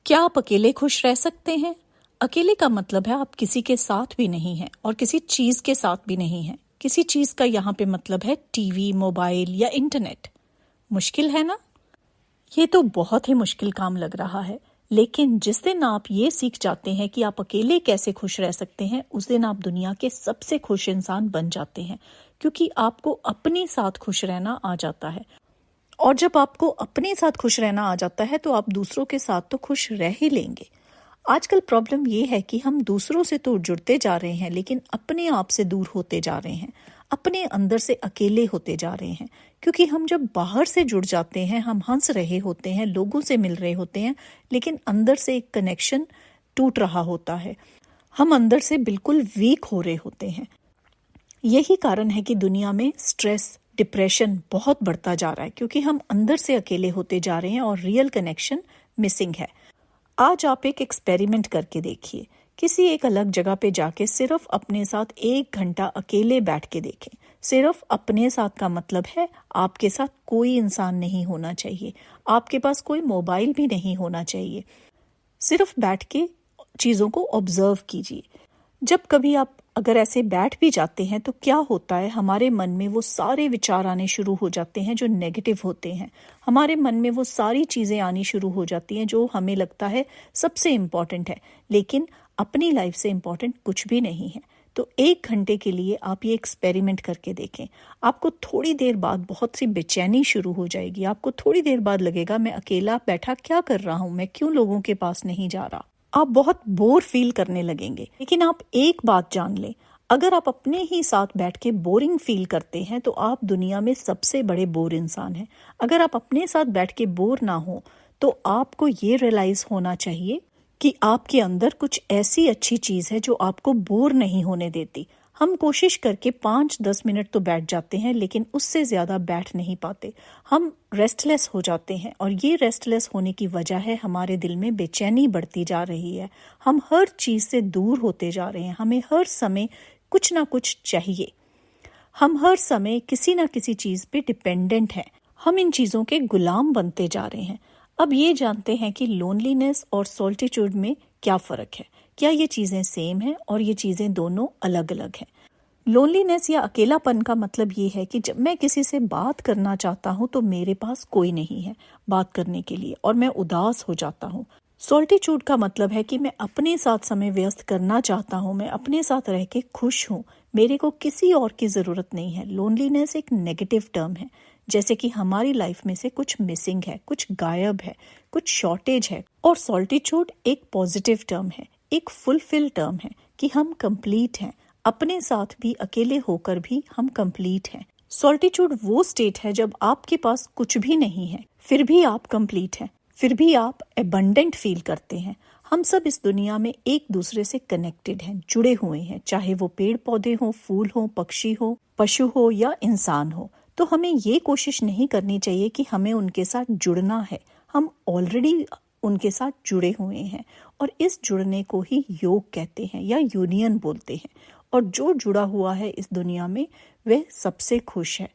क्या आप अकेले खुश रह सकते हैं? अकेले का मतलब है आप किसी के साथ भी नहीं हैं और किसी चीज के साथ भी नहीं हैं। किसी चीज का यहाँ पे मतलब है टीवी, मोबाइल या इंटरनेट। मुश्किल है ना? ये तो बहुत ही मुश्किल काम लग रहा है, लेकिन जिस दिन आप ये सीख जाते हैं कि आप अकेले कैसे खुश रह सकते हैं, उस दिन आप दुनिया के सबसे खुश इंसान बन जाते हैं, क्योंकि आपको अपने साथ खुश रहना आ जाता है। और जब आपको अपने साथ खुश रहना आ जाता है तो आप दूसरों के साथ तो खुश रह ही लेंगे। आजकल प्रॉब्लम ये है कि हम दूसरों से तो जुड़ते जा रहे हैं, लेकिन अपने आप से दूर होते जा रहे हैं, अपने अंदर से अकेले होते जा रहे हैं। क्योंकि हम जब बाहर से जुड़ जाते हैं, हम हंस रहे होते हैं, लोगों से मिल रहे होते हैं, लेकिन अंदर से एक कनेक्शन टूट रहा होता है। हम अंदर से बिल्कुल वीक हो रहे होते हैं। यही कारण है कि दुनिया में स्ट्रेस, डिप्रेशन बहुत बढ़ता जा रहा है, क्योंकि हम अंदर से अकेले होते जा रहे हैं और रियल कनेक्शन मिसिंग है। आज आप एक एक्सपेरिमेंट करके देखिए। किसी एक अलग जगह पे जाके सिर्फ अपने साथ 1 घंटा अकेले बैठ के देखें। सिर्फ अपने साथ का मतलब है आपके साथ कोई इंसान नहीं होना चाहिए, आपके पास कोई मोबाइल भी नहीं होना चाहिए। सिर्फ बैठ के चीजों को ऑब्जर्व कीजिए। जब कभी आप अगर ऐसे बैठ भी जाते हैं तो क्या होता है, हमारे मन में वो सारे विचार आने शुरू हो जाते हैं जो नेगेटिव होते हैं। हमारे मन में वो सारी चीजें आनी शुरू हो जाती हैं जो हमें लगता है सबसे इम्पोर्टेंट है, लेकिन अपनी लाइफ से इम्पोर्टेंट कुछ भी नहीं है। तो 1 घंटे के लिए आप ये एक्सपेरिमेंट करके देखें। आपको थोड़ी देर बाद बहुत सी बेचैनी शुरू हो जाएगी। आपको थोड़ी देर बाद लगेगा मैं अकेला बैठा क्या कर रहा हूँ, मैं क्यों लोगों के पास नहीं जा रहा। आप बहुत बोर फील करने लगेंगे। लेकिन आप एक बात जान लें, अगर आप अपने ही साथ बैठ के बोरिंग फील करते हैं तो आप दुनिया में सबसे बड़े बोर इंसान हैं। अगर आप अपने साथ बैठ के बोर ना हो तो आपको ये रियलाइज होना चाहिए कि आपके अंदर कुछ ऐसी अच्छी चीज है जो आपको बोर नहीं होने देती। हम कोशिश करके 5-10 मिनट तो बैठ जाते हैं, लेकिन उससे ज्यादा बैठ नहीं पाते। हम रेस्टलेस हो जाते हैं और ये रेस्टलेस होने की वजह है हमारे दिल में बेचैनी बढ़ती जा रही है। हम हर चीज से दूर होते जा रहे हैं। हमें हर समय कुछ ना कुछ चाहिए। हम हर समय किसी ना किसी चीज पे डिपेंडेंट हैं। हम इन चीजों के गुलाम बनते जा रहे हैं। अब ये जानते हैं कि लोनलीनेस और सॉल्टिट्यूड में क्या फर्क है। क्या ये चीजें सेम हैं और ये चीजें दोनों अलग अलग हैं। लोनलीनेस या अकेलापन का मतलब ये है कि जब मैं किसी से बात करना चाहता हूँ तो मेरे पास कोई नहीं है बात करने के लिए और मैं उदास हो जाता हूँ। सॉल्टिट्यूड का मतलब है कि मैं अपने साथ समय व्यस्त करना चाहता हूँ, मैं अपने साथ रह के खुश हूँ, मेरे को किसी और की जरूरत नहीं है। लोनलीनेस एक नेगेटिव टर्म है, जैसे कि हमारी लाइफ में से कुछ मिसिंग है, कुछ गायब है, कुछ शॉर्टेज है। और सॉल्टिट्यूड एक पॉजिटिव टर्म है, एक फुलफिल टर्म है कि हम कंप्लीट हैं। अपने साथ भी, अकेले होकर भी हम कंप्लीट हैं। सॉल्टिट्यूड वो स्टेट है जब आपके पास कुछ भी नहीं है, फिर भी आप कंप्लीट हैं, फिर भी आप एबंडेंट फील करते हैं। हम सब इस दुनिया में एक दूसरे से कनेक्टेड हैं, जुड़े हुए हैं, चाहे वो पेड़ पौधे हो, फूल हो, पक्षी हो, पशु हो या इंसान हो। तो हमें ये कोशिश नहीं करनी चाहिए कि हमें उनके साथ जुड़ना है। हम ऑलरेडी उनके साथ जुड़े हुए हैं और इस जुड़ने को ही योग कहते हैं या यूनियन बोलते हैं। और जो जुड़ा हुआ है इस दुनिया में वह सबसे खुश है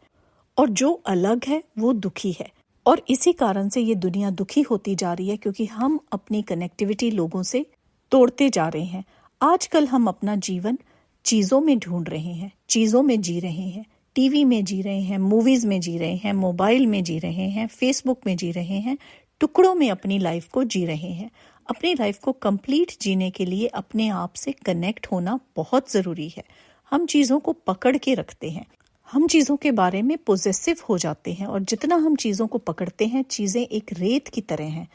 और जो अलग है वो दुखी है। और इसी कारण से ये दुनिया दुखी होती जा रही है, क्योंकि हम अपनी कनेक्टिविटी लोगों से तोड़ते जा रहे हैं। आजकल हम अपना जीवन चीजों में ढूंढ रहे हैं, चीजों में जी रहे हैं, टीवी में जी रहे हैं, मूवीज में जी रहे हैं, मोबाइल में जी रहे हैं, फेसबुक में जी रहे हैं, टुकड़ों में अपनी लाइफ को जी रहे हैं। अपनी लाइफ को कंप्लीट जीने के लिए अपने आप से कनेक्ट होना बहुत जरूरी है। हम चीजों को पकड़ के रखते हैं, हम चीजों के बारे में पोजेसिव हो जाते हैं और जितना हम चीजों को पकड़ते हैं, चीजें एक रेत की तरह हैं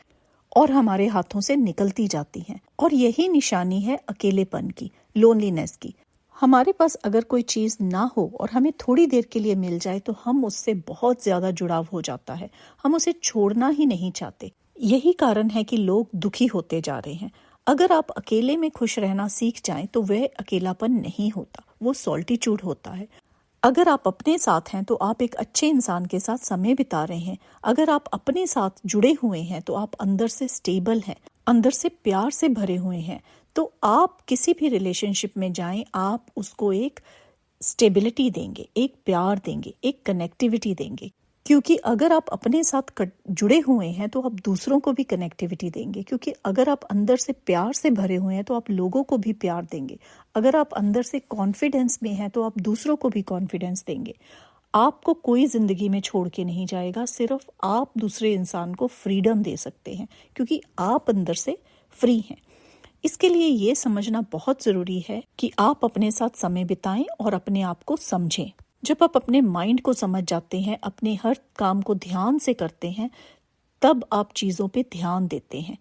और हमारे हाथों से निकलती जाती हैं। और यही निशानी है अकेलेपन की, लोनलीनेस की। हमारे पास अगर कोई चीज ना हो और हमें थोड़ी देर के लिए मिल जाए तो हम उससे बहुत ज्यादा जुड़ाव हो जाता है, हम उसे छोड़ना ही नहीं चाहते। यही कारण है कि लोग दुखी होते जा रहे हैं। अगर आप अकेले में खुश रहना सीख जाएं तो वह अकेलापन नहीं होता, वो सॉल्टिट्यूड होता है। अगर आप अपने साथ हैं तो आप एक अच्छे इंसान के साथ समय बिता रहे हैं। अगर आप अपने साथ जुड़े हुए हैं तो आप अंदर से स्टेबल हैं, अंदर से प्यार से भरे हुए हैं। तो आप किसी भी रिलेशनशिप में जाएं, आप उसको एक स्टेबिलिटी देंगे, एक प्यार देंगे, एक कनेक्टिविटी देंगे। क्योंकि अगर आप अपने साथ जुड़े हुए हैं तो आप दूसरों को भी कनेक्टिविटी देंगे, क्योंकि अगर आप अंदर से प्यार से भरे हुए हैं तो आप लोगों को भी प्यार देंगे। अगर आप अंदर से कॉन्फिडेंस में हैं तो आप दूसरों को भी कॉन्फिडेंस देंगे। आपको कोई जिंदगी में छोड़ के नहीं जाएगा, सिर्फ आप दूसरे इंसान को फ्रीडम दे सकते हैं क्योंकि आप अंदर से फ्री हैं। इसके लिए ये समझना बहुत जरूरी है कि आप अपने साथ समय बिताएं और अपने आप को समझें। जब आप अपने माइंड को समझ जाते हैं, अपने हर काम को ध्यान से करते हैं, तब आप चीजों पे ध्यान देते हैं।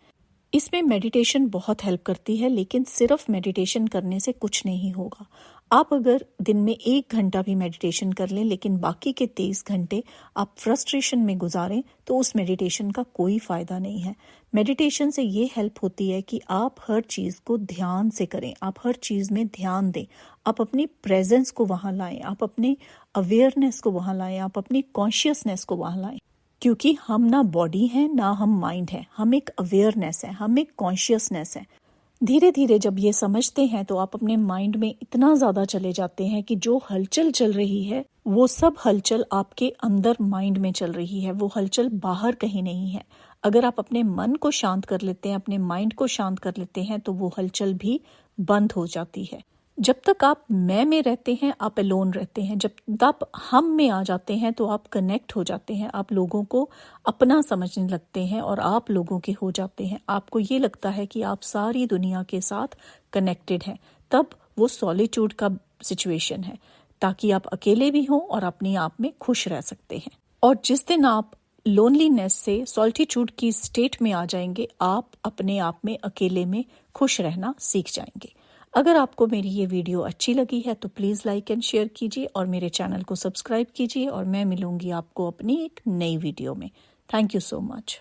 इसमें मेडिटेशन बहुत हेल्प करती है, लेकिन सिर्फ मेडिटेशन करने से कुछ नहीं होगा। आप अगर दिन में 1 घंटा भी मेडिटेशन कर लें लेकिन बाकी के 23 घंटे आप फ्रस्ट्रेशन में गुजारें तो उस मेडिटेशन का कोई फायदा नहीं है। मेडिटेशन से ये हेल्प होती है कि आप हर चीज को ध्यान से करें, आप हर चीज में ध्यान दें, आप अपनी प्रेजेंस को वहां लाएं, आप अपने अवेयरनेस को वहां लाएं, आप अपनी कॉन्शियसनेस को वहां लाएं। क्योंकि हम ना बॉडी हैं ना हम माइंड हैं, हम एक अवेयरनेस है, हम एक कॉन्शियसनेस है। धीरे धीरे जब ये समझते हैं तो आप अपने माइंड में इतना ज्यादा चले जाते हैं कि जो हलचल चल रही है वो सब हलचल आपके अंदर माइंड में चल रही है, वो हलचल बाहर कहीं नहीं है। अगर आप अपने मन को शांत कर लेते हैं, अपने माइंड को शांत कर लेते हैं तो वो हलचल भी बंद हो जाती है। जब तक आप मैं में रहते हैं आप अलोन रहते हैं, जब तक हम में आ जाते हैं तो आप कनेक्ट हो जाते हैं, आप लोगों को अपना समझने लगते हैं और आप लोगों के हो जाते हैं। आपको ये लगता है कि आप सारी दुनिया के साथ कनेक्टेड हैं, तब वो सॉलिट्यूड का सिचुएशन है, ताकि आप अकेले भी हों और अपने आप में खुश रह सकते हैं। और जिस दिन आप लोनलीनेस से सॉलिट्यूड की स्टेट में आ जाएंगे, आप अपने आप में अकेले में खुश रहना सीख जाएंगे। अगर आपको मेरी ये वीडियो अच्छी लगी है तो प्लीज़ लाइक एंड शेयर कीजिए और मेरे चैनल को सब्सक्राइब कीजिए और मैं मिलूंगी आपको अपनी एक नई वीडियो में। Thank you so much.